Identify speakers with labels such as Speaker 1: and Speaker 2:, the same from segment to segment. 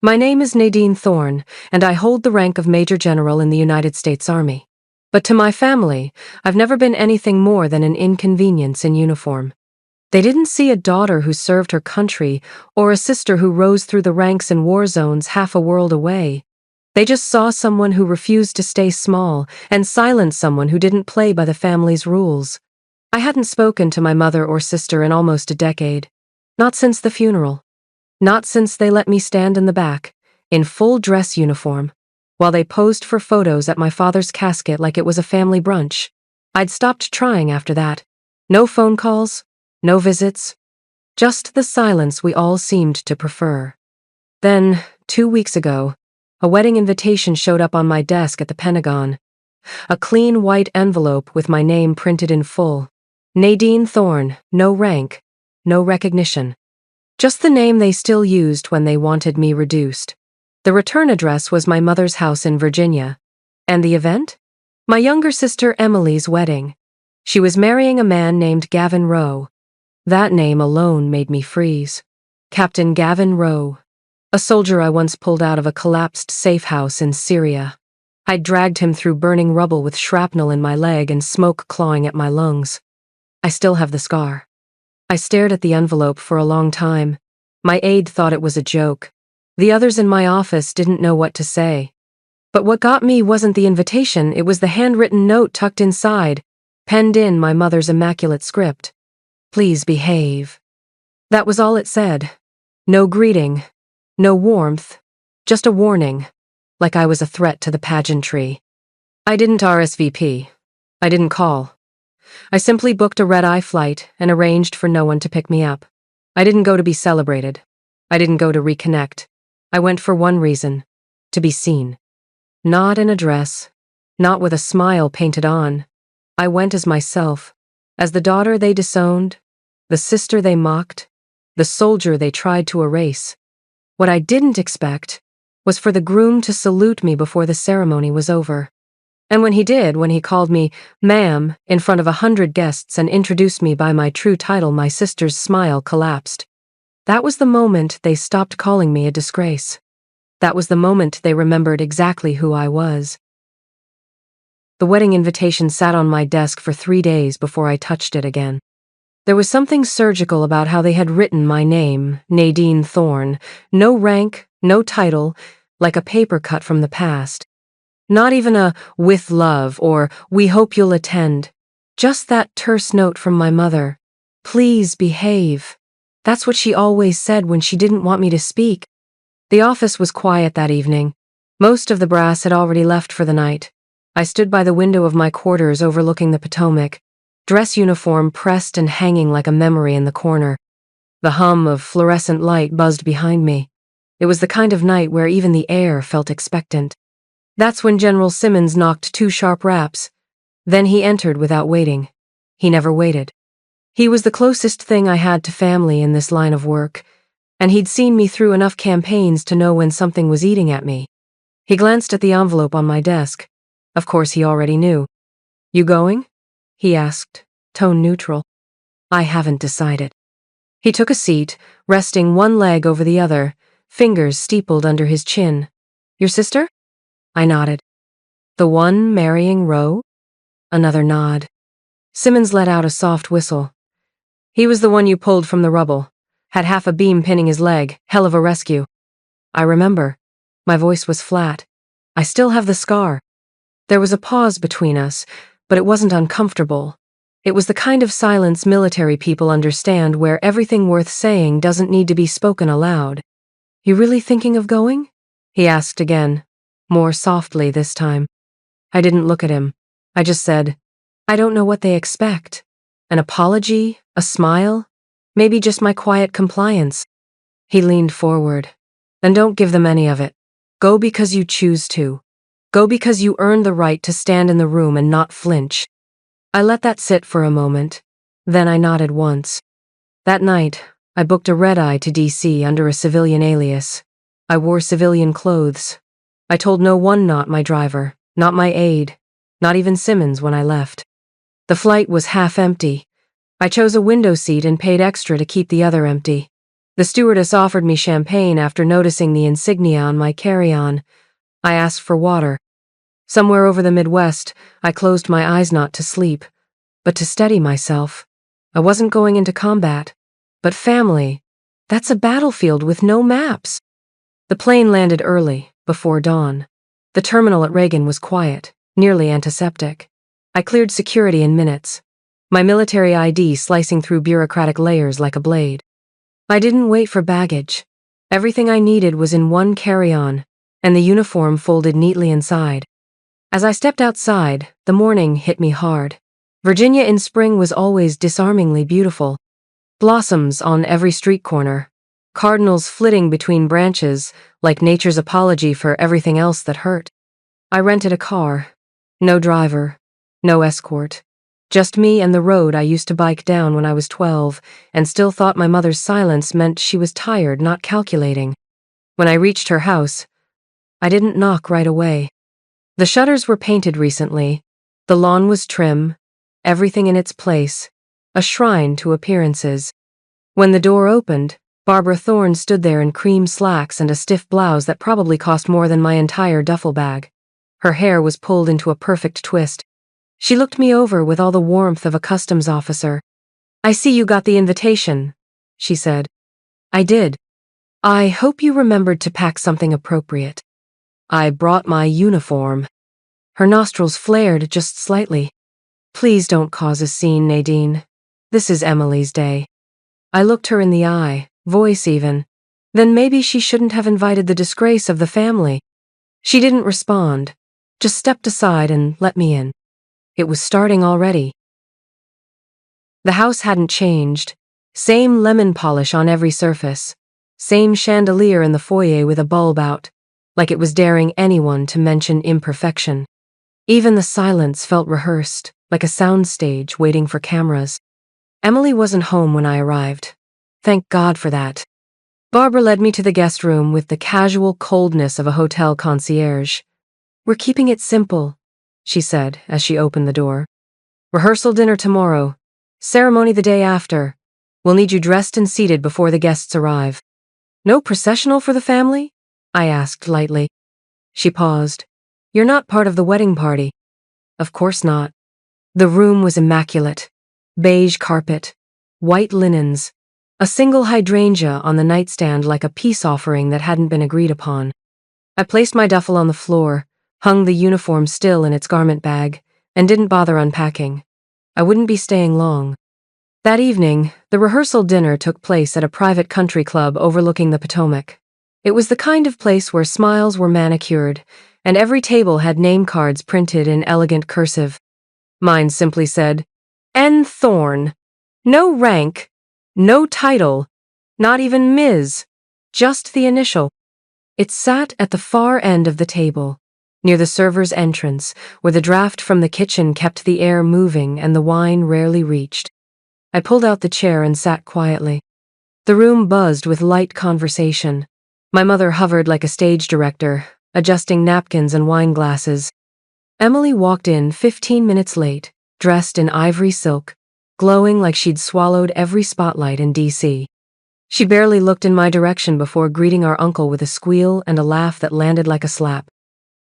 Speaker 1: My name is Nadine Thorne, and I hold the rank of Major General in the United States Army. But to my family, I've never been anything more than an inconvenience in uniform. They didn't see a daughter who served her country or a sister who rose through the ranks in war zones half a world away. They just saw someone who refused to stay small and silence someone who didn't play by the family's rules. I hadn't spoken to my mother or sister in almost a decade. Not since the funeral. Not since they let me stand in the back, in full dress uniform, while they posed for photos at my father's casket like it was a family brunch. I'd stopped trying after that. No phone calls, no visits, just the silence we all seemed to prefer. Then, 2 weeks ago, a wedding invitation showed up on my desk at the Pentagon. A clean white envelope with my name printed in full. Nadine Thorne, no rank, no recognition. Just the name they still used when they wanted me reduced. The return address was my mother's house in Virginia. And the event? My younger sister Emily's wedding. She was marrying a man named Gavin Rowe. That name alone made me freeze. Captain Gavin Rowe. A soldier I once pulled out of a collapsed safe house in Syria. I'd dragged him through burning rubble with shrapnel in my leg and smoke clawing at my lungs. I still have the scar. I stared at the envelope for a long time. My aide thought it was a joke. The others in my office didn't know what to say. But what got me wasn't the invitation, it was the handwritten note tucked inside, penned in my mother's immaculate script. Please behave. That was all it said. No greeting, no warmth, just a warning, like I was a threat to the pageantry. I didn't RSVP. I didn't call. I simply booked a red-eye flight and arranged for no one to pick me up. I didn't go to be celebrated. I didn't go to reconnect. I went for one reason: to be seen. Not in a dress, not with a smile painted on. I went as myself, as the daughter they disowned, the sister they mocked, the soldier they tried to erase. What I didn't expect was for the groom to salute me before the ceremony was over. And when he did, when he called me ma'am in front of 100 guests and introduced me by my true title, my sister's smile collapsed. That was the moment they stopped calling me a disgrace. That was the moment they remembered exactly who I was. The wedding invitation sat on my desk for 3 days before I touched it again. There was something surgical about how they had written my name, Nadine Thorne. No rank, no title, like a paper cut from the past. Not even a "with love" or "we hope you'll attend." Just that terse note from my mother. Please behave. That's what she always said when she didn't want me to speak. The office was quiet that evening. Most of the brass had already left for the night. I stood by the window of my quarters overlooking the Potomac, dress uniform pressed and hanging like a memory in the corner. The hum of fluorescent light buzzed behind me. It was the kind of night where even the air felt expectant. That's when General Simmons knocked 2 sharp raps. Then he entered without waiting. He never waited. He was the closest thing I had to family in this line of work, and he'd seen me through enough campaigns to know when something was eating at me. He glanced at the envelope on my desk. Of course, he already knew. You going? He asked, tone neutral. I haven't decided. He took a seat, resting one leg over the other, fingers steepled under his chin. Your sister? I nodded. The one marrying Rowe? Another nod. Simmons let out a soft whistle. He was the one you pulled from the rubble. Had half a beam pinning his leg. Hell of a rescue. I remember. My voice was flat. I still have the scar. There was a pause between us, but it wasn't uncomfortable. It was the kind of silence military people understand, where everything worth saying doesn't need to be spoken aloud. You really thinking of going? He asked again. More softly this time. I didn't look at him. I just said, I don't know what they expect. An apology? A smile? Maybe just my quiet compliance. He leaned forward. Then don't give them any of it. Go because you choose to. Go because you earned the right to stand in the room and not flinch. I let that sit for a moment. Then I nodded once. That night, I booked a red-eye to D.C. under a civilian alias. I wore civilian clothes. I told no one, not my driver, not my aide, not even Simmons when I left. The flight was half empty. I chose a window seat and paid extra to keep the other empty. The stewardess offered me champagne after noticing the insignia on my carry-on. I asked for water. Somewhere over the Midwest, I closed my eyes not to sleep, but to steady myself. I wasn't going into combat, but family. That's a battlefield with no maps. The plane landed early, before dawn. The terminal at Reagan was quiet, nearly antiseptic. I cleared security in minutes, my military ID slicing through bureaucratic layers like a blade. I didn't wait for baggage. Everything I needed was in one carry-on, and the uniform folded neatly inside. As I stepped outside, the morning hit me hard. Virginia in spring was always disarmingly beautiful. Blossoms on every street corner. Cardinals flitting between branches, like nature's apology for everything else that hurt. I rented a car. No driver. No escort. Just me and the road I used to bike down when I was 12, and still thought my mother's silence meant she was tired, not calculating. When I reached her house, I didn't knock right away. The shutters were painted recently. The lawn was trim, everything in its place, a shrine to appearances. When the door opened, Barbara Thorne stood there in cream slacks and a stiff blouse that probably cost more than my entire duffel bag. Her hair was pulled into a perfect twist. She looked me over with all the warmth of a customs officer. "I see you got the invitation," she said. "I did. I hope you remembered to pack something appropriate." "I brought my uniform." Her nostrils flared just slightly. "Please don't cause a scene, Nadine. This is Emily's day." I looked her in the eye, voice even. Then maybe she shouldn't have invited the disgrace of the family. She didn't respond, just stepped aside and let me in. It was starting already. The house hadn't changed. Same lemon polish on every surface. Same chandelier in the foyer with a bulb out, like it was daring anyone to mention imperfection. Even the silence felt rehearsed, like a soundstage waiting for cameras. Emily wasn't home when I arrived. Thank God for that. Barbara led me to the guest room with the casual coldness of a hotel concierge. "We're keeping it simple," she said as she opened the door. "Rehearsal dinner tomorrow. Ceremony the day after. We'll need you dressed and seated before the guests arrive." "No processional for the family?" I asked lightly. She paused. "You're not part of the wedding party." "Of course not." The room was immaculate. Beige carpet, white linens, a single hydrangea on the nightstand like a peace offering that hadn't been agreed upon. I placed my duffel on the floor, hung the uniform still in its garment bag, and didn't bother unpacking. I wouldn't be staying long. That evening, the rehearsal dinner took place at a private country club overlooking the Potomac. It was the kind of place where smiles were manicured, and every table had name cards printed in elegant cursive. Mine simply said, N. Thorne. No rank, no title, not even Ms., just the initial. It sat at the far end of the table, near the server's entrance, where the draft from the kitchen kept the air moving and the wine rarely reached. I pulled out the chair and sat quietly. The room buzzed with light conversation. My mother hovered like a stage director, adjusting napkins and wine glasses. Emily walked in 15 minutes late, dressed in ivory silk, glowing like she'd swallowed every spotlight in D.C. She barely looked in my direction before greeting our uncle with a squeal and a laugh that landed like a slap.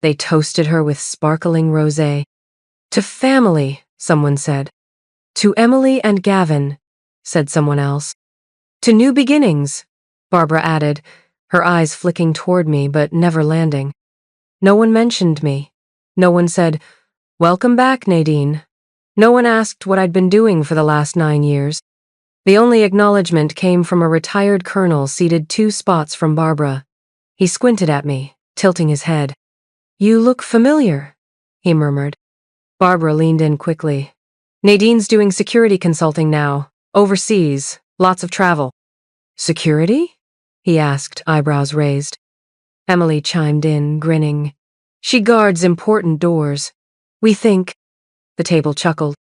Speaker 1: They toasted her with sparkling rosé. "To family," someone said. "To Emily and Gavin," said someone else. "To new beginnings," Barbara added, her eyes flicking toward me but never landing. No one mentioned me. No one said, "Welcome back, Nadine." No one asked what I'd been doing for the last 9 years. The only acknowledgement came from a retired colonel seated 2 spots from Barbara. He squinted at me, tilting his head. "You look familiar," he murmured. Barbara leaned in quickly. "Nadine's doing security consulting now, overseas, lots of travel." "Security?" he asked, eyebrows raised. Emily chimed in, grinning. "She guards important doors. We think." The table chuckled.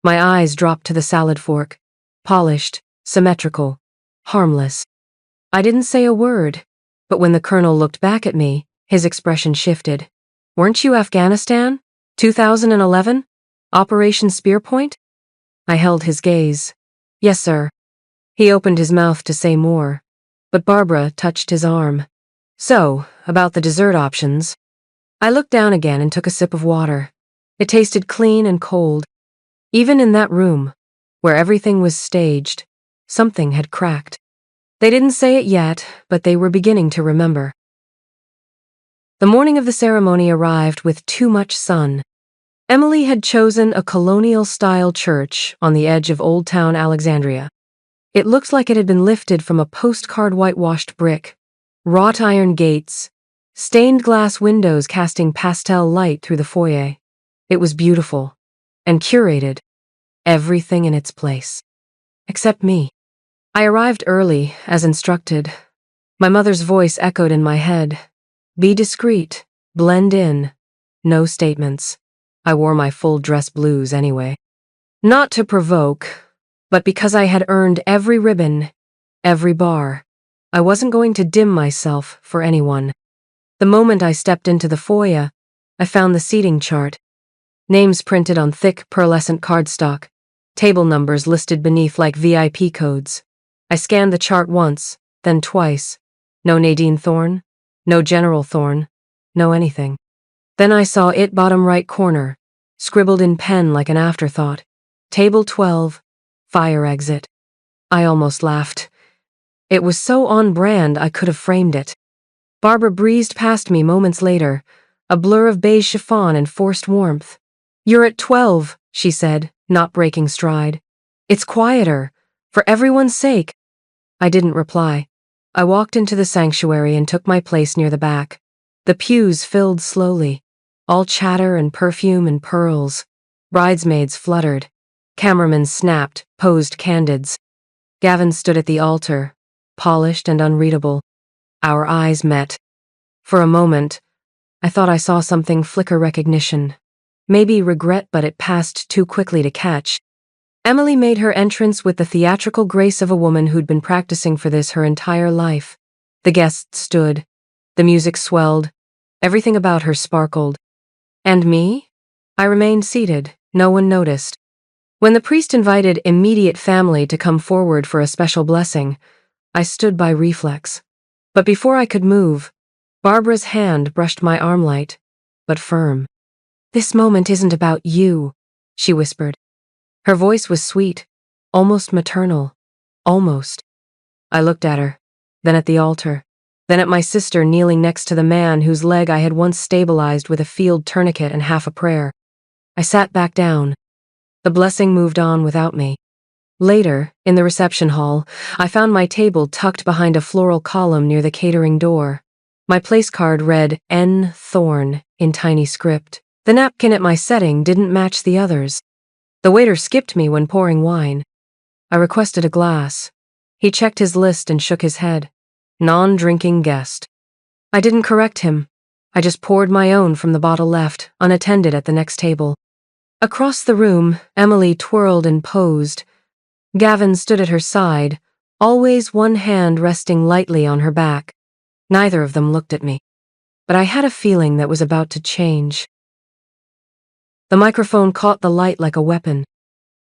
Speaker 1: My eyes dropped to the salad fork. Polished, symmetrical, harmless. I didn't say a word, but when the colonel looked back at me, his expression shifted. "Weren't you Afghanistan? 2011? Operation Spearpoint?" I held his gaze. "Yes, sir." He opened his mouth to say more, but Barbara touched his arm. So, about the dessert options. I looked down again and took a sip of water. It tasted clean and cold. Even in that room, where everything was staged, something had cracked. They didn't say it yet, but they were beginning to remember. The morning of the ceremony arrived with too much sun. Emily had chosen a colonial-style church on the edge of Old Town Alexandria. It looked like it had been lifted from a postcard whitewashed brick. Wrought iron gates, stained glass windows casting pastel light through the foyer. It was beautiful and curated, everything in its place. Except me. I arrived early, as instructed. My mother's voice echoed in my head. Be discreet, blend in, no statements. I wore my full dress blues anyway. Not to provoke, but because I had earned every ribbon, every bar. I wasn't going to dim myself for anyone. The moment I stepped into the foyer, I found the seating chart. Names printed on thick, pearlescent cardstock. Table numbers listed beneath like VIP codes. I scanned the chart once, then twice. No Nadine Thorne, no General Thorne, no anything. Then I saw it bottom right corner, scribbled in pen like an afterthought. Table 12, fire exit. I almost laughed. It was so on brand I could have framed it. Barbara breezed past me moments later, a blur of beige chiffon and forced warmth. You're at 12, she said, not breaking stride. It's quieter, for everyone's sake. I didn't reply. I walked into the sanctuary and took my place near the back. The pews filled slowly, all chatter and perfume and pearls. Bridesmaids fluttered. Cameramen snapped, posed candids. Gavin stood at the altar, polished and unreadable. Our eyes met. For a moment, I thought I saw something flicker recognition. Maybe regret, but it passed too quickly to catch. Emily made her entrance with the theatrical grace of a woman who'd been practicing for this her entire life. The guests stood. The music swelled. Everything about her sparkled. And me? I remained seated. No one noticed. When the priest invited immediate family to come forward for a special blessing, I stood by reflex. But before I could move, Barbara's hand brushed my arm light, but firm. This moment isn't about you, she whispered. Her voice was sweet, almost maternal. Almost. I looked at her, then at the altar, then at my sister kneeling next to the man whose leg I had once stabilized with a field tourniquet and half a prayer. I sat back down. The blessing moved on without me. Later, in the reception hall, I found my table tucked behind a floral column near the catering door. My place card read N. Thorne in tiny script. The napkin at my setting didn't match the others. The waiter skipped me when pouring wine. I requested a glass. He checked his list and shook his head. Non-drinking guest. I didn't correct him. I just poured my own from the bottle left, unattended at the next table. Across the room, Emily twirled and posed. Gavin stood at her side, always one hand resting lightly on her back. Neither of them looked at me. But I had a feeling that was about to change. The microphone caught the light like a weapon.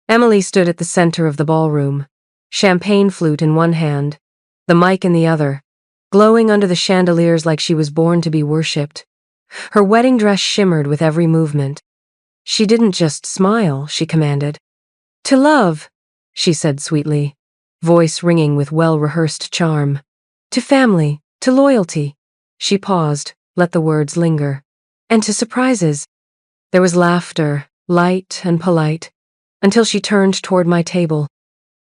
Speaker 1: Emily stood at the center of the ballroom, champagne flute in one hand, the mic in the other, glowing under the chandeliers like she was born to be worshipped. Her wedding dress shimmered with every movement. She didn't just smile, she commanded. To love, she said sweetly, voice ringing with well-rehearsed charm. To family, to loyalty. She paused, let the words linger. And to surprises. There was laughter, light and polite, until she turned toward my table.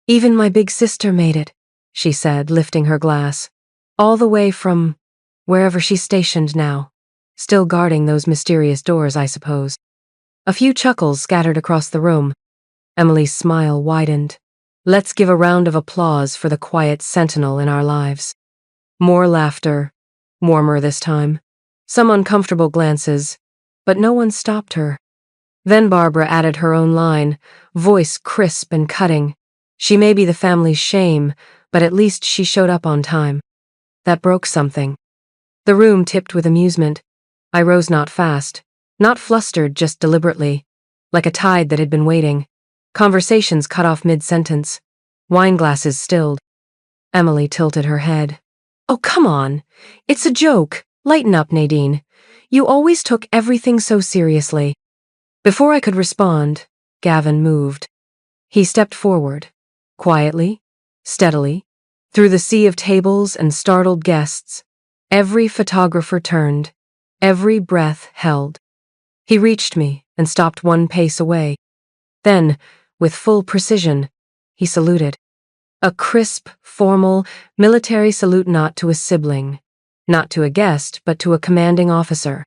Speaker 1: Even my big sister made it, she said, lifting her glass. All the way from wherever she's stationed now. Still guarding those mysterious doors, I suppose. A few chuckles scattered across the room. Emily's smile widened. Let's give a round of applause for the quiet sentinel in our lives. More laughter, warmer this time. Some uncomfortable glances, but no one stopped her. Then Barbara added her own line, voice crisp and cutting. She may be the family's shame, but at least she showed up on time. That broke something. The room tipped with amusement. I rose not fast, not flustered, just deliberately, like a tide that had been waiting. Conversations cut off mid-sentence. Wine glasses stilled. Emily tilted her head. Oh, come on. It's a joke. Lighten up, Nadine. You always took everything so seriously. Before I could respond, Gavin moved. He stepped forward, quietly, steadily, through the sea of tables and startled guests. Every photographer turned, every breath held. He reached me and stopped one pace away. Then, with full precision, he saluted. A crisp, formal, military salute, not to a sibling, not to a guest, but to a commanding officer.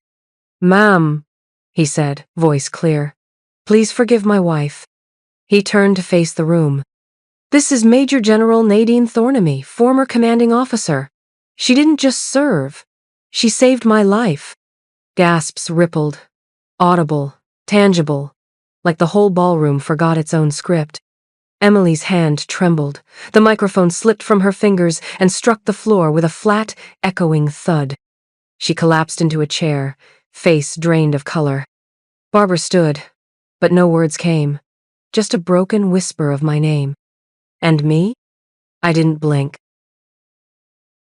Speaker 1: "Ma'am," he said, voice clear. "Please forgive my wife." He turned to face the room. "This is Major General Nadine Thornamy, former commanding officer. She didn't just serve. She saved my life." Gasps rippled, audible, tangible, like the whole ballroom forgot its own script. Emily's hand trembled. The microphone slipped from her fingers and struck the floor with a flat, echoing thud. She collapsed into a chair, face drained of color. Barbara stood, but no words came, just a broken whisper of my name. And me? I didn't blink.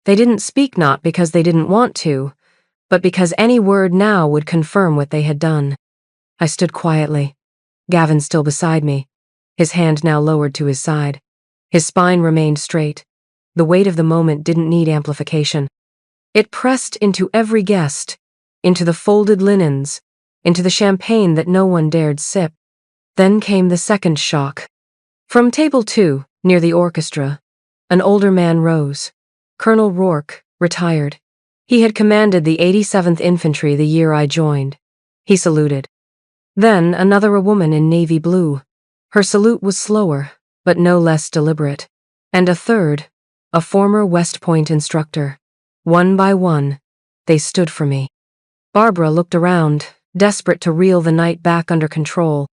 Speaker 1: They didn't speak, not because they didn't want to, but because any word now would confirm what they had done. I stood quietly, Gavin still beside me, his hand now lowered to his side. His spine remained straight. The weight of the moment didn't need amplification. It pressed into every guest, into the folded linens, into the champagne that no one dared sip. Then came the second shock. From table 2, near the orchestra, an older man rose. Colonel Rourke, retired. He had commanded the 87th Infantry the year I joined. He saluted. Then another, a woman in navy blue. Her salute was slower, but no less deliberate. And a third, a former West Point instructor. One by one, they stood for me. Barbara looked around, desperate to reel the night back under control.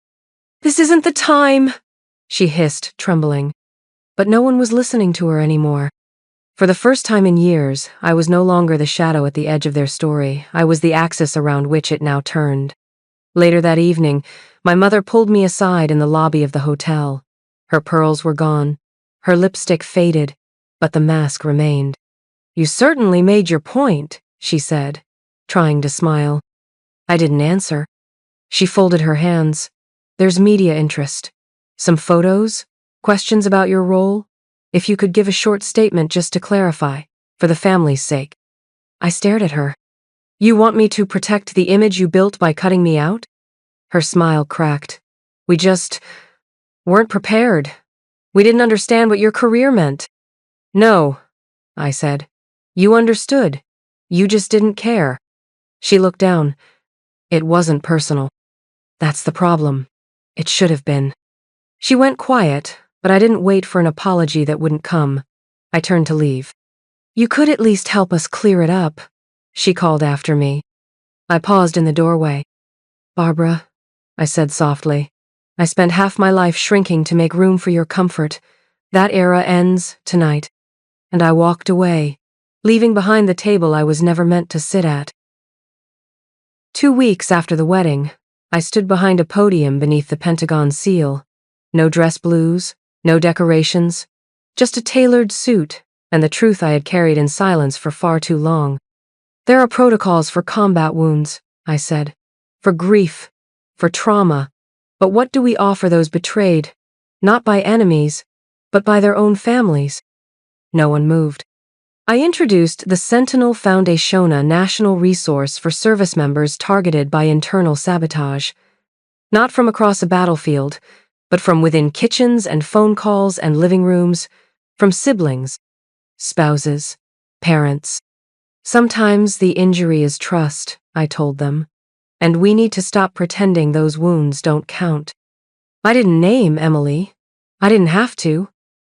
Speaker 1: "This isn't the time," she hissed, trembling. But no one was listening to her anymore. For the first time in years, I was no longer the shadow at the edge of their story. I was the axis around which it now turned. Later that evening, my mother pulled me aside in the lobby of the hotel. Her pearls were gone. Her lipstick faded, but the mask remained. "You certainly made your point," she said, trying to smile. I didn't answer. She folded her hands. "There's media interest. Some photos? Questions about your role? If you could give a short statement just to clarify, for the family's sake." I stared at her. "You want me to protect the image you built by cutting me out?" Her smile cracked. "We just weren't prepared. We didn't understand what your career meant." "No," I said. "You understood. You just didn't care." She looked down. "It wasn't personal. That's the problem. It should have been." She went quiet, but I didn't wait for an apology that wouldn't come. I turned to leave. "You could at least help us clear it up," she called after me. I paused in the doorway. "Barbara," I said softly, "I spent half my life shrinking to make room for your comfort. That era ends tonight." And I walked away, leaving behind the table I was never meant to sit at. 2 weeks after the wedding, I stood behind a podium beneath the Pentagon seal. No dress blues, no decorations, just a tailored suit and the truth I had carried in silence for far too long. "There are protocols for combat wounds," I said, "for grief, for trauma. But what do we offer those betrayed, not by enemies, but by their own families?" No one moved. I introduced the Sentinel Foundation, a national resource for service members targeted by internal sabotage. Not from across a battlefield, but from within kitchens and phone calls and living rooms, from siblings, spouses, parents. "Sometimes the injury is trust," I told them, "and we need to stop pretending those wounds don't count." I didn't name Emily. I didn't have to.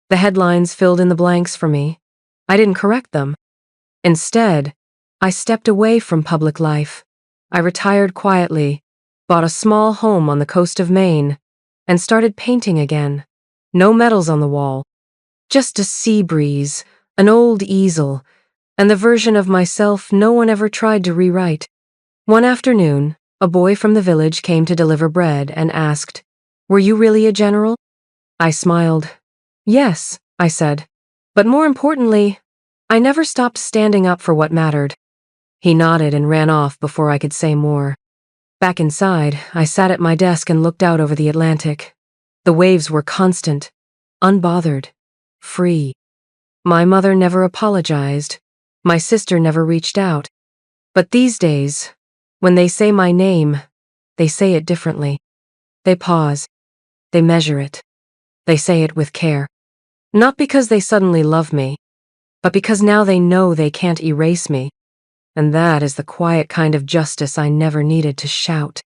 Speaker 1: The headlines filled in the blanks for me. I didn't correct them. Instead, I stepped away from public life. I retired quietly, bought a small home on the coast of Maine, and started painting again. No medals on the wall. Just a sea breeze, an old easel, and the version of myself no one ever tried to rewrite. One afternoon, a boy from the village came to deliver bread and asked, "Were you really a general?" I smiled. "Yes," I said. "But more importantly, I never stopped standing up for what mattered. He nodded and ran off before I could say more. Back inside, I sat at my desk and looked out over the Atlantic. The waves were constant, unbothered, free. My mother never apologized. My sister never reached out. But these days, when they say my name, they say it differently. They pause. They measure it. They say it with care. Not because they suddenly love me, but because now they know they can't erase me. And that is the quiet kind of justice I never needed to shout.